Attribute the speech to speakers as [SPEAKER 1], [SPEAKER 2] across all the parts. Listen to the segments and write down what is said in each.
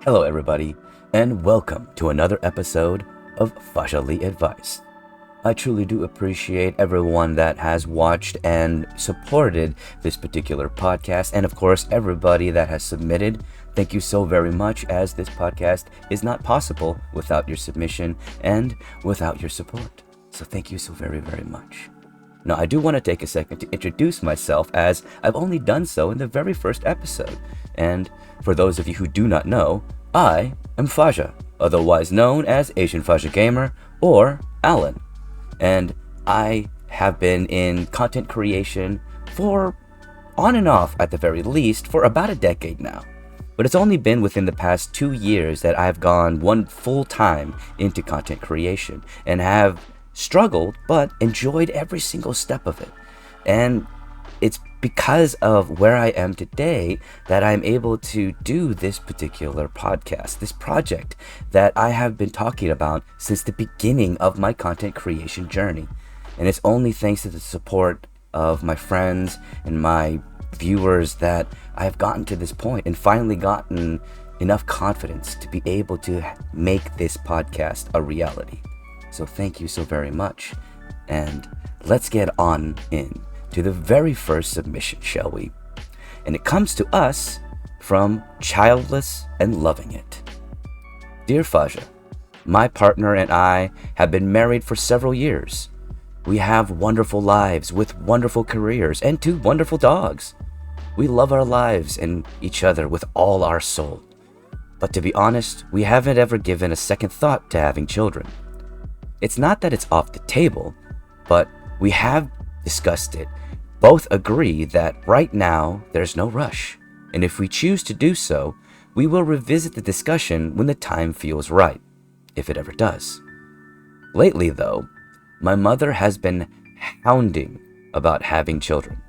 [SPEAKER 1] Hello, everybody, and welcome to another episode of Fahzaly Advice. I truly do appreciate everyone that has watched and supported this particular podcast, and of course, everybody that has submitted. Thank you so very much, as this podcast is not possible without your submission and without your support. So thank you so very, very much. Now, I do want to take a second to introduce myself, as I've only done so in the very first episode. And for those of you who do not know, I am Fahza, otherwise known as Asian Fahza Gamer or Alan. And I have been in content creation for, on and off at the very least, for about a decade now. But it's only been within the past 2 years that I've gone one full time into content creation and have struggled but enjoyed every single step of it. And it's because of where I am today that I'm able to do this particular podcast, this project that I have been talking about since the beginning of my content creation journey. And it's only thanks to the support of my friends and my viewers that I have gotten to this point and finally gotten enough confidence to be able to make this podcast a reality. So thank you so very much. And let's get on in to the very first submission, shall we? And it comes to us from Childless and Loving It. Dear Fahza, my partner and I have been married for several years. We have wonderful lives with wonderful careers and 2 wonderful dogs. We love our lives and each other with all our soul. But to be honest, we haven't ever given a second thought to having children. It's not that it's off the table, but we have discussed it. Both agree that right now there's no rush, and if we choose to do so, we will revisit the discussion when the time feels right, if it ever does. Lately, though, my mother has been hounding about having children,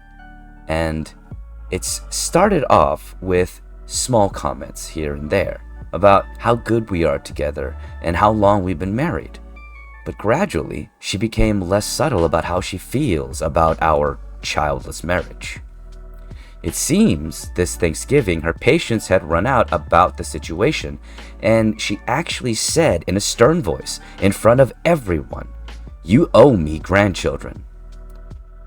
[SPEAKER 1] and it's started off with small comments here and there about how good we are together and how long we've been married. But gradually, she became less subtle about how she feels about our childless marriage. It seems this Thanksgiving her patience had run out about the situation, and she actually said in a stern voice in front of everyone, "You owe me grandchildren."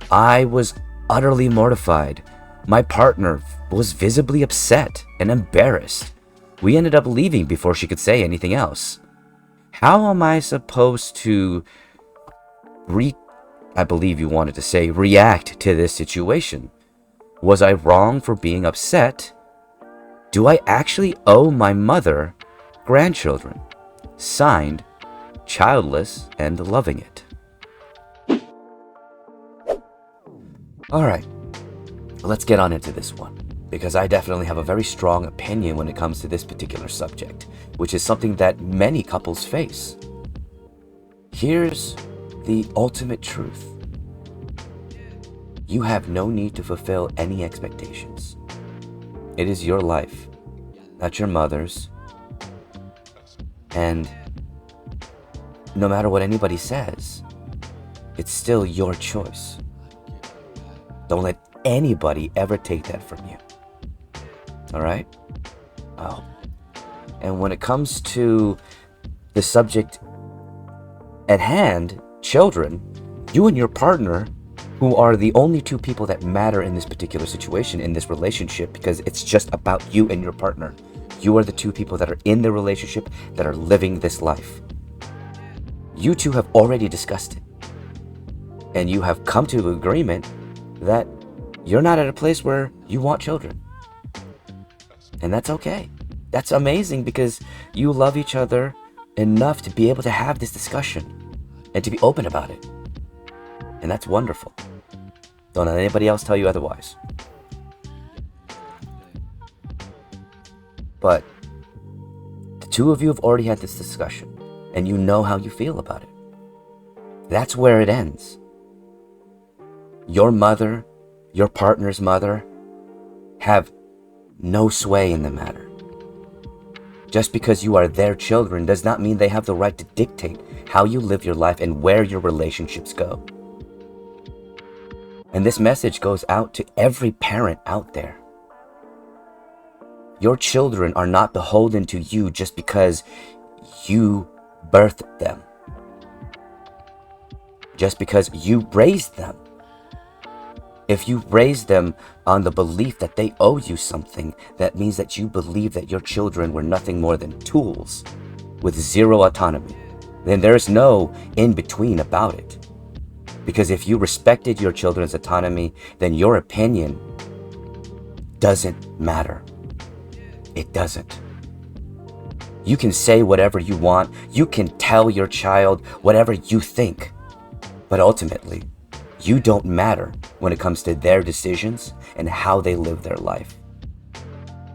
[SPEAKER 1] I was utterly mortified. My partner was visibly upset and embarrassed. We ended up leaving before she could say anything else. How am I supposed to I believe you wanted to say react to this situation? Was I wrong for being upset? Do I actually owe my mother grandchildren? Signed, Childless and Loving It. Alright, let's get on into this one, because I definitely have a very strong opinion when it comes to this particular subject, which is something that many couples face. Here's the ultimate truth. You have no need to fulfill any expectations. It is your life, not your mother's. And no matter what anybody says, it's still your choice. Don't let anybody ever take that from you. Alright? Oh. And when it comes to the subject at hand, children, you and your partner, who are the only 2 people that matter in this particular situation, in this relationship, because it's just about you and your partner. You are the 2 people that are in the relationship, that are living this life. You 2 have already discussed it. And you have come to an agreement that you're not at a place where you want children. And that's okay. That's amazing, because you love each other enough to be able to have this discussion and to be open about it. And that's wonderful. Don't let anybody else tell you otherwise. But the 2 of you have already had this discussion, and you know how you feel about it. That's where it ends. Your mother, your partner's mother, have no sway in the matter. Just because you are their children does not mean they have the right to dictate how you live your life and where your relationships go. And this message goes out to every parent out there. Your children are not beholden to you just because you birthed them, just because you raised them. If you raised them on the belief that they owe you something, that means that you believe that your children were nothing more than tools with zero autonomy. Then there's no in-between about it. Because if you respected your children's autonomy, then your opinion doesn't matter. It doesn't. You can say whatever you want. You can tell your child whatever you think. But ultimately, you don't matter when it comes to their decisions and how they live their life.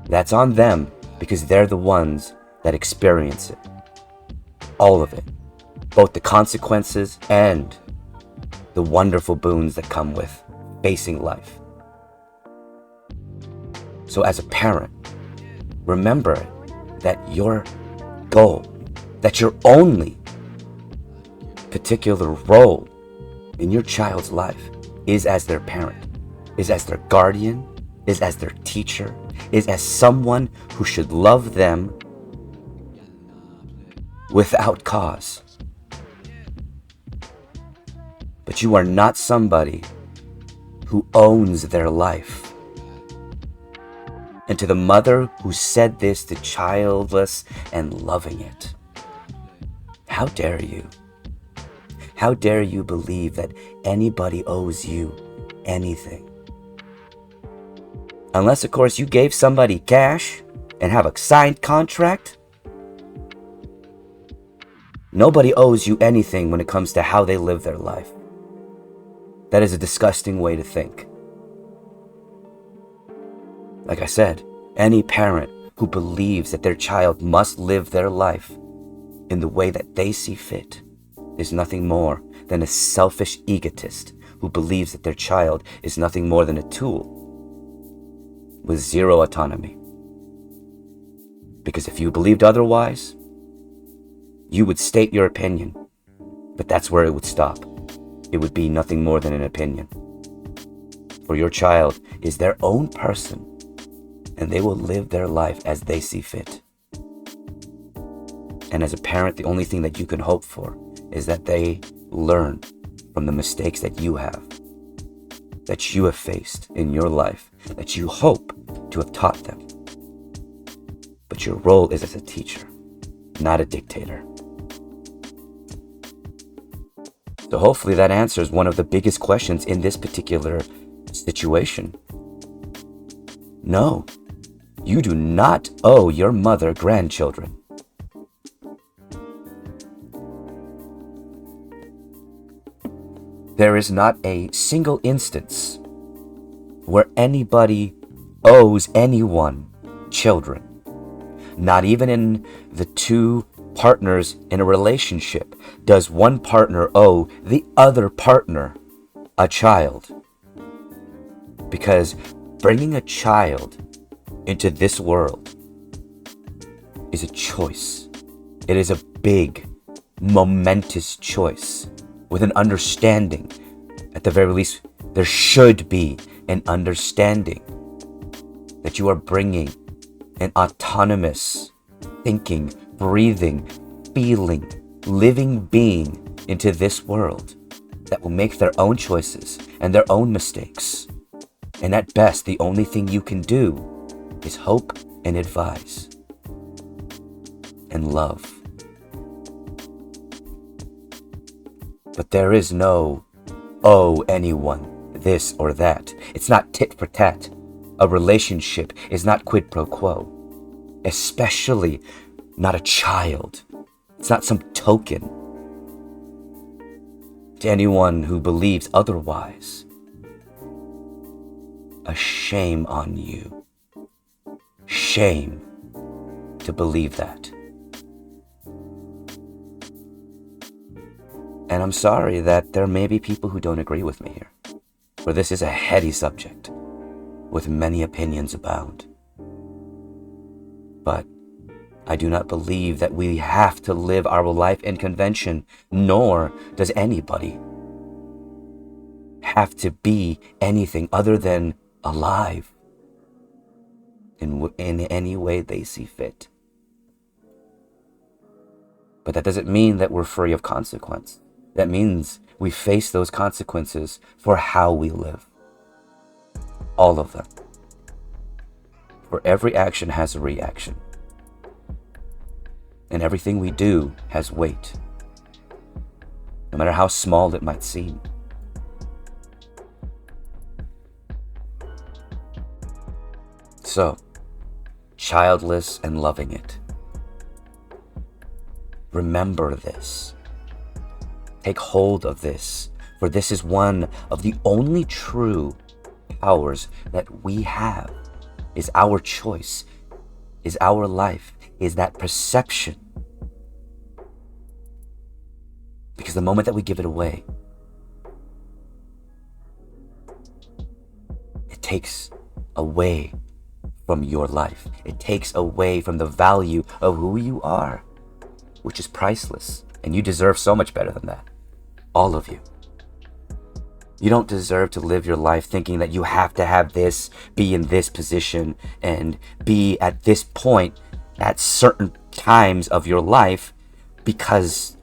[SPEAKER 1] That's on them because they're the ones that experience it. All of it. Both the consequences and the wonderful boons that come with facing life. So as a parent, remember that your goal, that your only particular role in your child's life is as their parent, is as their guardian, is as their teacher, is as someone who should love them without cause. But you are not somebody who owns their life. And to the mother who said this to childless and loving it, how dare you? How dare you believe that anybody owes you anything? Unless, of course, you gave somebody cash and have a signed contract. Nobody owes you anything when it comes to how they live their life. That is a disgusting way to think. Like I said, any parent who believes that their child must live their life in the way that they see fit is nothing more than a selfish egotist who believes that their child is nothing more than a tool with zero autonomy. Because if you believed otherwise, you would state your opinion, but that's where it would stop. It would be nothing more than an opinion. For your child is their own person, and they will live their life as they see fit. And as a parent, the only thing that you can hope for is that they learn from the mistakes that you have faced in your life, that you hope to have taught them. But your role is as a teacher, not a dictator. So hopefully that answers one of the biggest questions in this particular situation. No, you do not owe your mother grandchildren. There is not a single instance where anybody owes anyone children. Not even in the two partners in a relationship does one partner owe the other partner a child. Because bringing a child into this world is a choice. It is a big, momentous choice with an understanding. At the very least, there should be an understanding that you are bringing an autonomous, thinking, breathing, feeling, living being into this world that will make their own choices and their own mistakes. And at best, the only thing you can do is hope and advise and love. But there is no owe anyone this or that. It's not tit for tat. A relationship is not quid pro quo. Especially not a child. It's not some token. To anyone who believes otherwise, a shame on you. Shame to believe that. And I'm sorry that there may be people who don't agree with me here, for this is a heady subject with many opinions abound. But I do not believe that we have to live our life in convention, nor does anybody have to be anything other than alive. in any way they see fit. But that doesn't mean that we're free of consequence. That means we face those consequences for how we live. All of them. For every action has a reaction. And everything we do has weight. No matter how small it might seem. So, childless and loving it. Remember this. Take hold of this, for this is one of the only true powers that we have, is our choice, is our life, is that perception. Because the moment that we give it away, it takes away from your life. It takes away from the value of who you are, which is priceless. And you deserve so much better than that. All of you. You don't deserve to live your life thinking that you have to have this, be in this position, and be at this point at certain times of your life because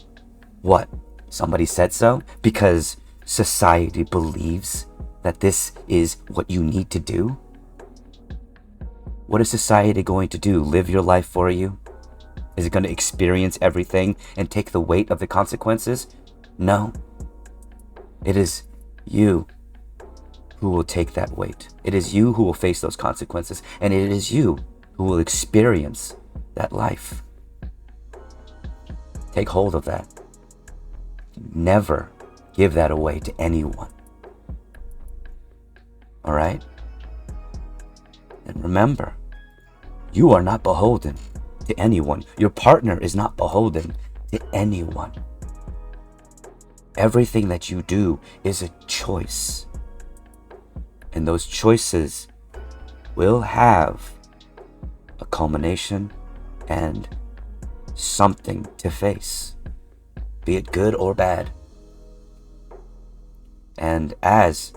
[SPEAKER 1] what? Somebody said so? Because society believes that this is what you need to do? What is society going to do? Live your life for you? Is it going to experience everything and take the weight of the consequences? No. It is you who will take that weight. It is you who will face those consequences. And it is you who will experience that life. Take hold of that. Never give that away to anyone. All right? And remember, you are not beholden to anyone. Your partner is not beholden to anyone. Everything that you do is a choice. And those choices will have a culmination and something to face, be it good or bad. And as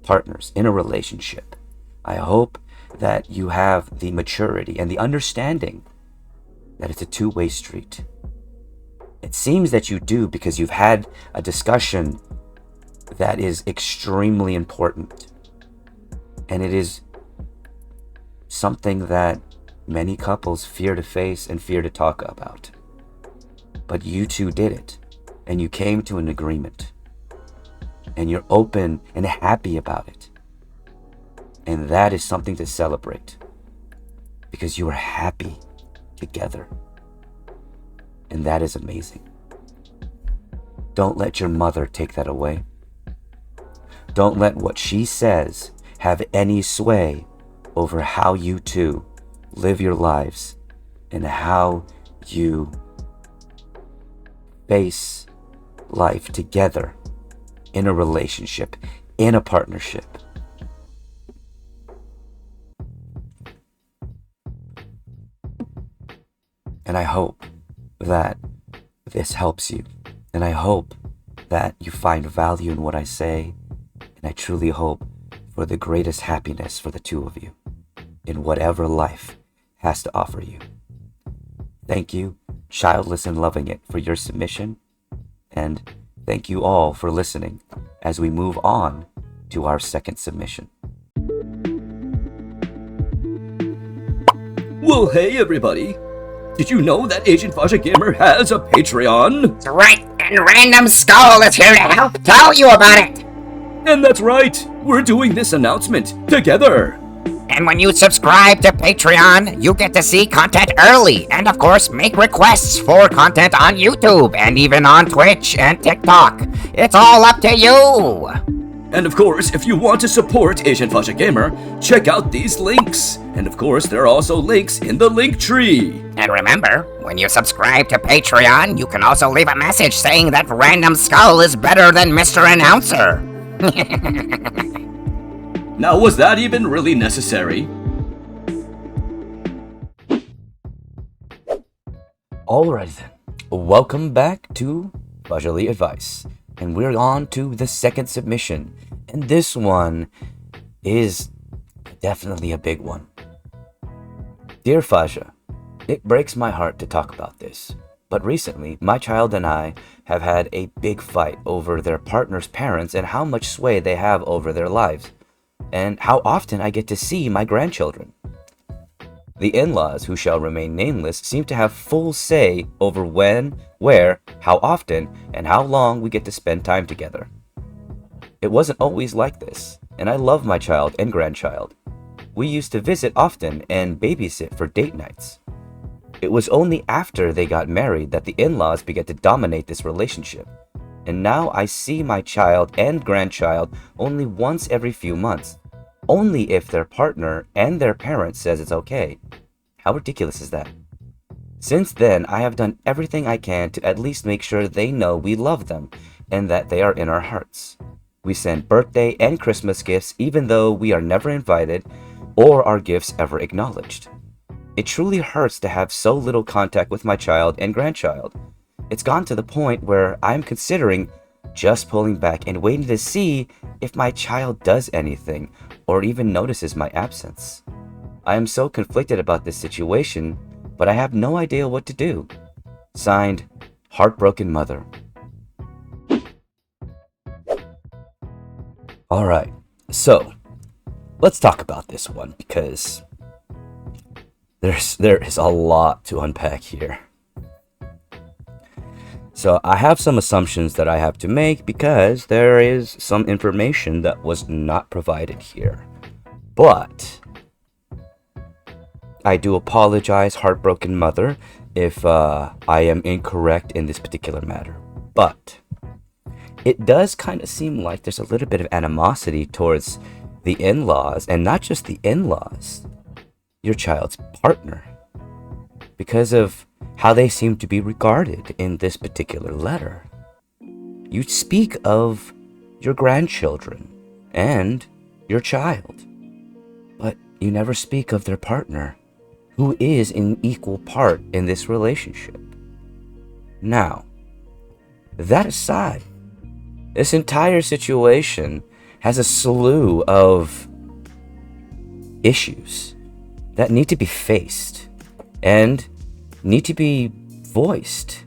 [SPEAKER 1] partners in a relationship, I hope that you have the maturity and the understanding that it's a two-way street. It seems that you do because you've had a discussion that is extremely important. And it is something that many couples fear to face and fear to talk about. But you two did it, and you came to an agreement. And you're open and happy about it. And that is something to celebrate, because you are happy together. And that is amazing. Don't let your mother take that away. Don't let what she says have any sway over how you two live your lives and how you face life together in a relationship, in a partnership. And I hope that this helps you. And I hope that you find value in what I say. And I truly hope for the greatest happiness for the two of you in whatever life has to offer you. Thank you, Childless and Loving It, for your submission. And thank you all for listening as we move on to our second submission.
[SPEAKER 2] Well, hey everybody! Did you know that Agent Fahzaly Gamer has a Patreon?
[SPEAKER 3] That's right, and Random Skull is here to help tell you about it.
[SPEAKER 2] And that's right, we're doing this announcement together.
[SPEAKER 3] And when you subscribe to Patreon, you get to see content early, and of course, make requests for content on YouTube, and even on Twitch and TikTok. It's all up to you.
[SPEAKER 2] And of course, if you want to support Agent Fahzaly Gamer, check out these links. And of course, there are also links in the link tree.
[SPEAKER 3] And remember, when you subscribe to Patreon, you can also leave a message saying that Random Skull is better than Mr. Announcer.
[SPEAKER 2] Now, was that even really necessary?
[SPEAKER 1] Alright then, welcome back to Fahzaly Advice. And we're on to the second submission. And this one is definitely a big one. Dear Faja, it breaks my heart to talk about this, but recently my child and I have had a big fight over their partner's parents and how much sway they have over their lives, and how often I get to see my grandchildren. The in-laws, who shall remain nameless, seem to have full say over when, where, how often, and how long we get to spend time together. It wasn't always like this, and I love my child and grandchild. We used to visit often and babysit for date nights. It was only after they got married that the in-laws began to dominate this relationship, and now I see my child and grandchild only once every few months, only if their partner and their parents says it's okay. How ridiculous is that? Since then, I have done everything I can to at least make sure they know we love them and that they are in our hearts. We send birthday and Christmas gifts even though we are never invited or our gifts ever acknowledged. It truly hurts to have so little contact with my child and grandchild. It's gone to the point where I'm considering just pulling back and waiting to see if my child does anything or even notices my absence. I am so conflicted about this situation, but I have no idea what to do. Signed, Heartbroken Mother. Alright, so let's talk about this one because there is a lot to unpack here. So I have some assumptions that I have to make because there is some information that was not provided here. But I do apologize, Heartbroken Mother, if I am incorrect in this particular matter. But it does kind of seem like there's a little bit of animosity towards the in-laws, and not just the in-laws, your child's partner, because of how they seem to be regarded in this particular letter. You speak of your grandchildren and your child, but you never speak of their partner, who is an equal part in this relationship. Now, that aside, this entire situation has a slew of issues that need to be faced and need to be voiced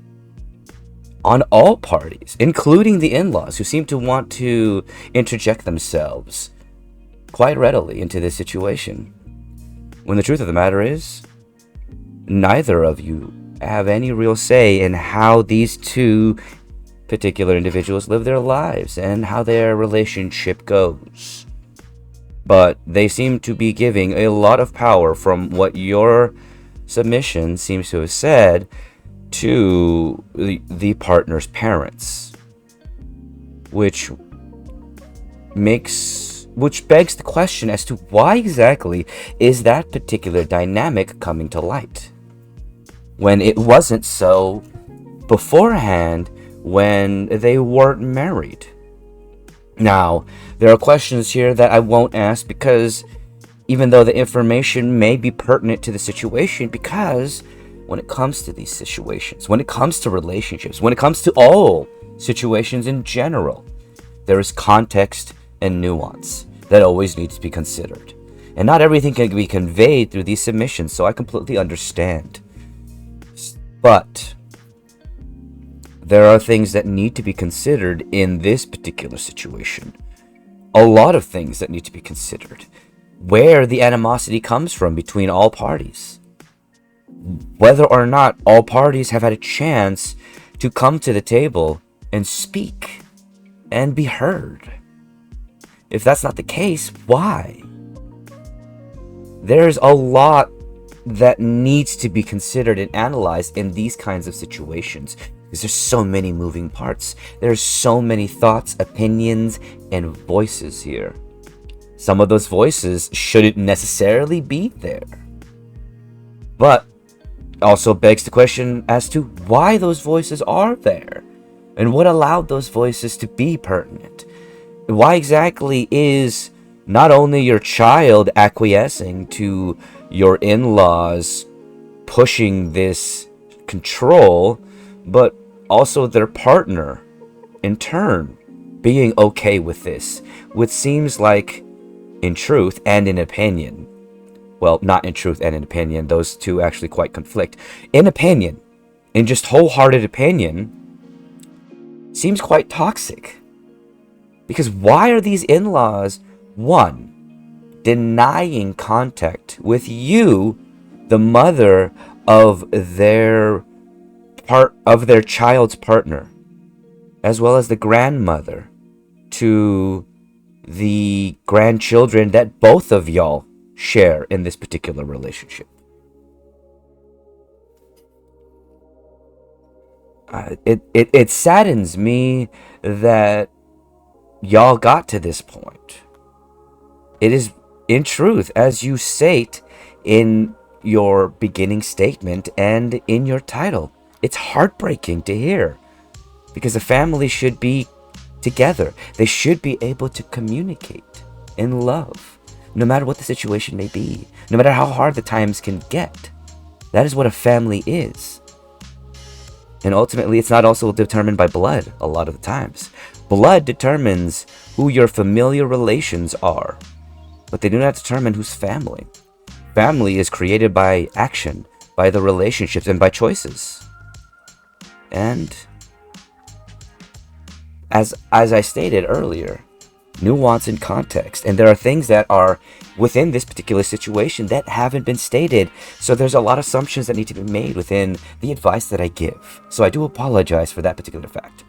[SPEAKER 1] on all parties, including the in-laws, who seem to want to interject themselves quite readily into this situation, when the truth of the matter is, neither of you have any real say in how these two particular individuals live their lives and how their relationship goes. But they seem to be giving a lot of power, from what your submission seems to have said, to the partner's parents, which begs the question as to why exactly is that particular dynamic coming to light when it wasn't so beforehand when they weren't married. Now, there are questions here that I won't ask because even though the information may be pertinent to the situation, because when it comes to these situations, when it comes to relationships, when it comes to all situations in general, there is context and nuance that always needs to be considered. And not everything can be conveyed through these submissions, so I completely understand. But there are things that need to be considered in this particular situation. A lot of things that need to be considered. Where the animosity comes from between all parties. Whether or not all parties have had a chance to come to the table and speak and be heard. If that's not the case, why? There's a lot that needs to be considered and analyzed in these kinds of situations, because there's so many moving parts. There's so many thoughts, opinions, and voices here. Some of those voices shouldn't necessarily be there. But also begs the question as to why those voices are there, and what allowed those voices to be pertinent. Why exactly is not only your child acquiescing to your in-laws pushing this control, but also their partner, in turn, being okay with this, which seems like, in truth and in opinion, Well, not in truth and in opinion. Those two actually quite conflict. In opinion, in just wholehearted opinion, seems quite toxic. Because why are these in-laws, one, denying contact with you, the mother of their child's partner, as well as the grandmother to the grandchildren that both of y'all share in this particular relationship? It saddens me that y'all got to this point. It is, in truth, as you state in your beginning statement and in your title, it's heartbreaking to hear, because a family should be together. They should be able to communicate in love, no matter what the situation may be, no matter how hard the times can get. That is what a family is. And ultimately, it's not also determined by blood a lot of the times. Blood determines who your familial relations are, but they do not determine who's family. Family is created by action, by the relationships, and by choices. And as I stated earlier, nuance and context. And there are things that are within this particular situation that haven't been stated. So there's a lot of assumptions that need to be made within the advice that I give. So I do apologize for that particular fact.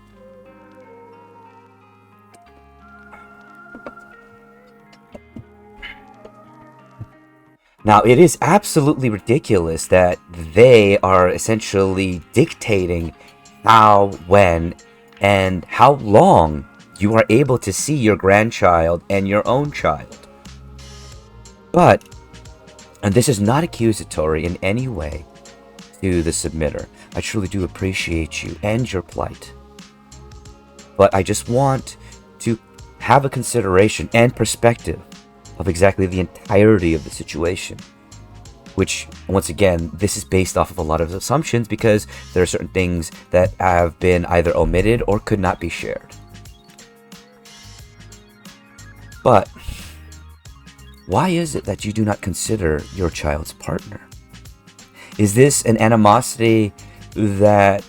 [SPEAKER 1] Now, it is absolutely ridiculous that they are essentially dictating how, when, and how long you are able to see your grandchild and your own child. But, and this is not accusatory in any way to the submitter, I truly do appreciate you and your plight. But I just want to have a consideration and perspective of exactly the entirety of the situation. Which, once again, this is based off of a lot of assumptions because there are certain things that have been either omitted or could not be shared. But why is it that you do not consider your child's partner? Is this an animosity that,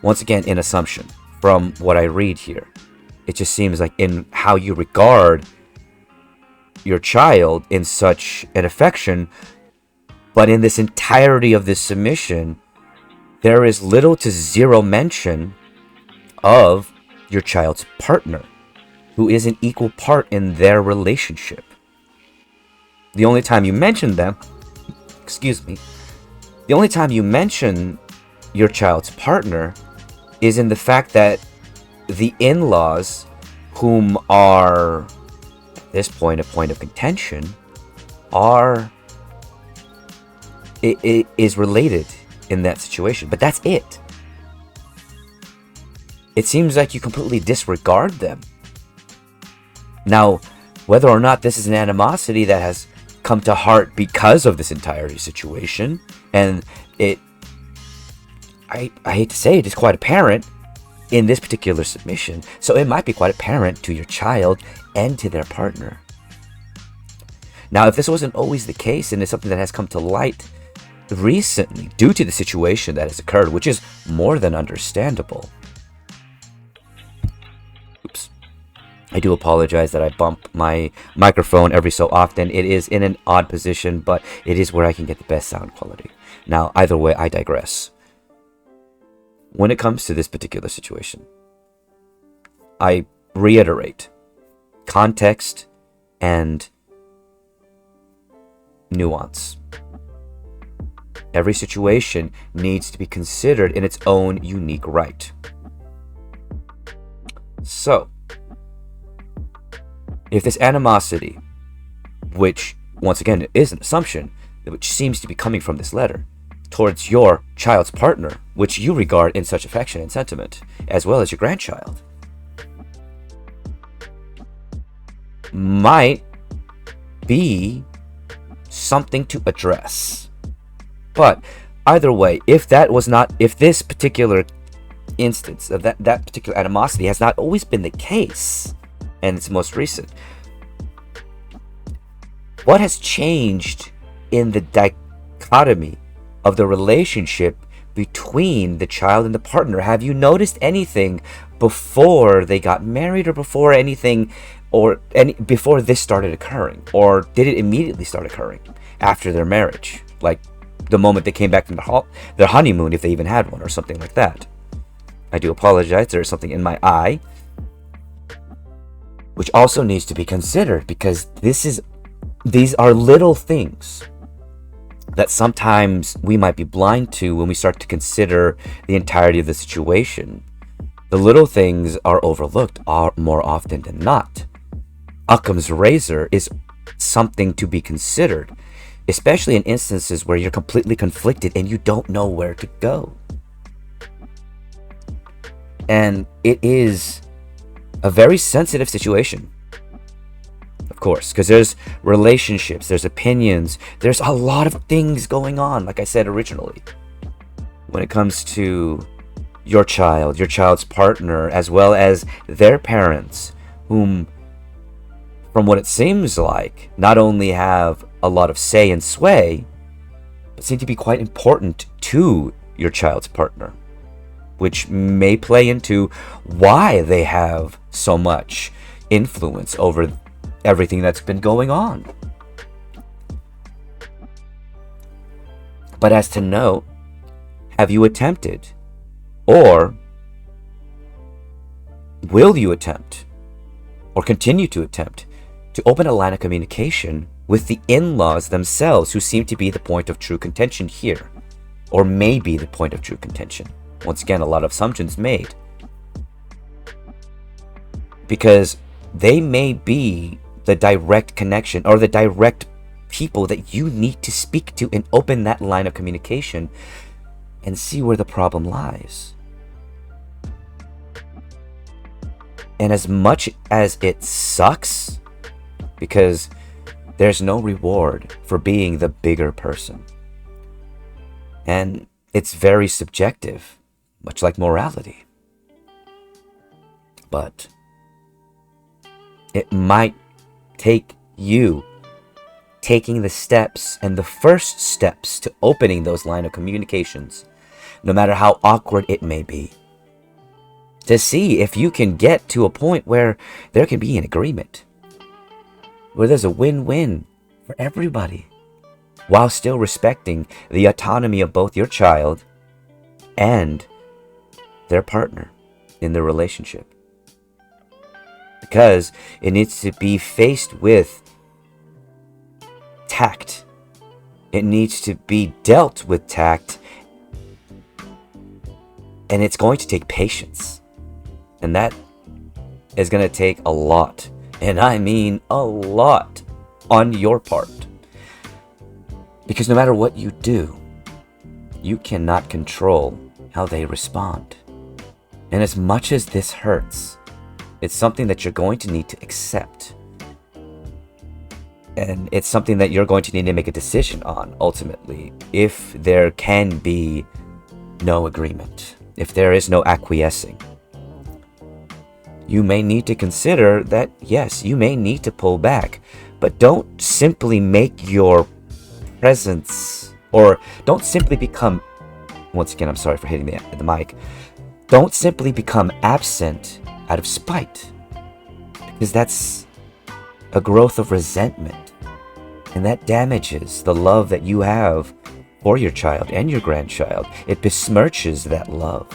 [SPEAKER 1] once again, in assumption, from what I read here, it just seems like in how you regard your child in such an affection, but in this entirety of this submission, there is little to zero mention of your child's partner, who is an equal part in their relationship. The only time you mention them, the only time you mention your child's partner is in the fact that the in-laws, whom are at this point a point of contention, it is related in that situation. But that's it. It seems like you completely disregard them. Now, whether or not this is an animosity that has come to heart because of this entire situation, and I hate to say it, it's quite apparent in this particular submission. So it might be quite apparent to your child and to their partner. Now, if this wasn't always the case, and it's something that has come to light recently due to the situation that has occurred, which is more than understandable. Oops. I do apologize that I bump my microphone every so often. It is in an odd position, but it is where I can get the best sound quality. Now, either way, I digress. When it comes to this particular situation, I reiterate context and nuance. Every situation needs to be considered in its own unique right. So, if this animosity, which once again is an assumption, which seems to be coming from this letter, towards your child's partner, which you regard in such affection and sentiment, as well as your grandchild, might be something to address. But either way, if this particular instance of that particular animosity has not always been the case, and it's most recent, What has changed in the dichotomy of the relationship between the child and the partner? Have you noticed anything before they got married, or before anything, before this started occurring? Or did it immediately start occurring after their marriage? Like the moment they came back from their honeymoon, if they even had one, or something like that. I do apologize, there's something in my eye, which also needs to be considered, because these are little things that sometimes we might be blind to when we start to consider the entirety of the situation. The little things are overlooked more often than not. Occam's razor is something to be considered, especially in instances where you're completely conflicted and you don't know where to go. And it is a very sensitive situation, of course, because there's relationships, there's opinions, there's a lot of things going on, like I said originally, when it comes to your child, your child's partner, as well as their parents, whom, from what it seems like, not only have a lot of say and sway, but seem to be quite important to your child's partner, which may play into why they have so much influence over everything that's been going on. But as to note, have you attempted, or will you attempt, or continue to attempt, to open a line of communication with the in-laws themselves, who seem to be the point of true contention here, or may be the point of true contention? Once again, a lot of assumptions made, because they may be the direct connection, or the direct people that you need to speak to and open that line of communication and see where the problem lies. And as much as it sucks, because there's no reward for being the bigger person, and it's very subjective, much like morality, but it might take you taking the steps, and the first steps to opening those line of communications, no matter how awkward it may be, to see if you can get to a point where there can be an agreement, where there's a win-win for everybody, while still respecting the autonomy of both your child and their partner in the relationship. Because it needs to be faced with tact. It needs to be dealt with tact. And it's going to take patience. And that is going to take a lot. And I mean a lot on your part. Because no matter what you do, you cannot control how they respond. And as much as this hurts, it's something that you're going to need to accept. And it's something that you're going to need to make a decision on, ultimately, if there can be no agreement, if there is no acquiescing. You may need to consider that, yes, you may need to pull back, but don't simply make your presence, or don't simply become, once again, I'm sorry for hitting the mic, don't simply become absent out of spite, because that's a growth of resentment, and that damages the love that you have for your child and your grandchild. It besmirches that love.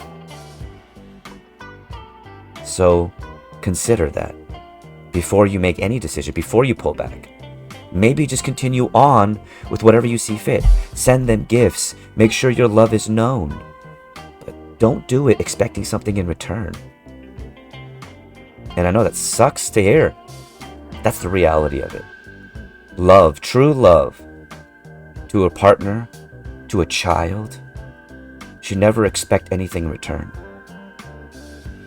[SPEAKER 1] So consider that before you make any decision, before you pull back. Maybe just continue on with whatever you see fit. Send them gifts. Make sure your love is known. But don't do it expecting something in return. And I know that sucks to hear. That's the reality of it. Love, true love, to a partner, to a child, should never expect anything in return.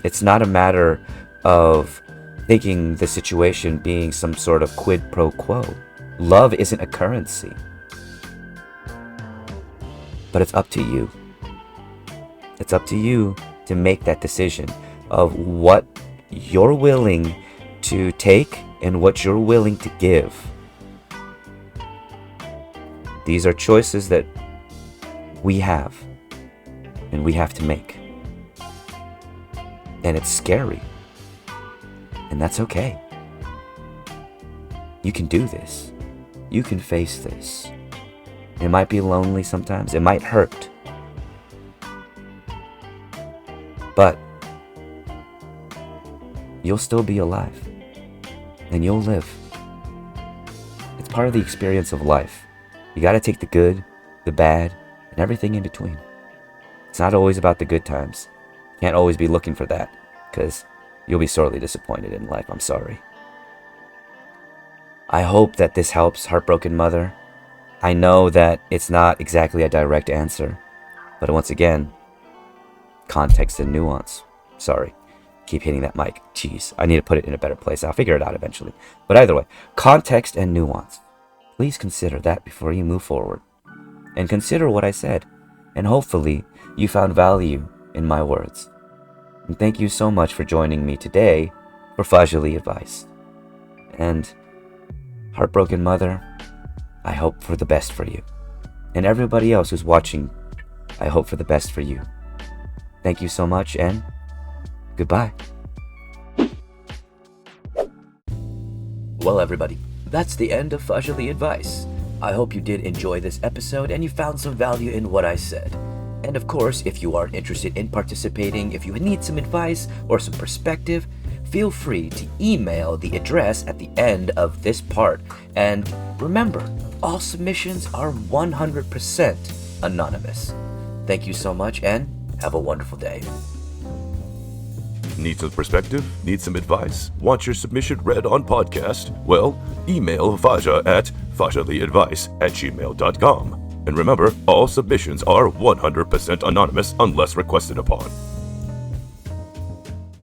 [SPEAKER 1] It's not a matter of thinking the situation being some sort of quid pro quo. Love isn't a currency. But it's up to you. It's up to you to make that decision of what you're willing to take and what you're willing to give. These are choices that we have and we have to make. And it's scary. And that's okay. You can do this. You can face this. It might be lonely sometimes. It might hurt. But you'll still be alive. And you'll live. It's part of the experience of life. You gotta take the good, the bad, and everything in between. It's not always about the good times. Can't always be looking for that, because you'll be sorely disappointed in life. I'm sorry. I hope that this helps, Heartbroken Mother. I know that it's not exactly a direct answer, but once again, context and nuance. Sorry, keep hitting that mic. Jeez, I need to put it in a better place. I'll figure it out eventually. But either way, context and nuance. Please consider that before you move forward. And consider what I said. And hopefully, you found value in my words. And thank you so much for joining me today for Fahzaly Advice. And Heartbroken Mother, I hope for the best for you. And everybody else who's watching, I hope for the best for you. Thank you so much, and goodbye.
[SPEAKER 2] Well, everybody, that's the end of Fahzaly Advice. I hope you did enjoy this episode and you found some value in what I said. And of course, if you are interested in participating, if you need some advice or some perspective, feel free to email the address at the end of this part. And remember, all submissions are 100% anonymous. Thank you so much and have a wonderful day.
[SPEAKER 4] Need some perspective? Need some advice? Want your submission read on podcast? Well, email Fahza at fahzalyadvice@gmail.com. And remember, all submissions are 100% anonymous unless requested upon.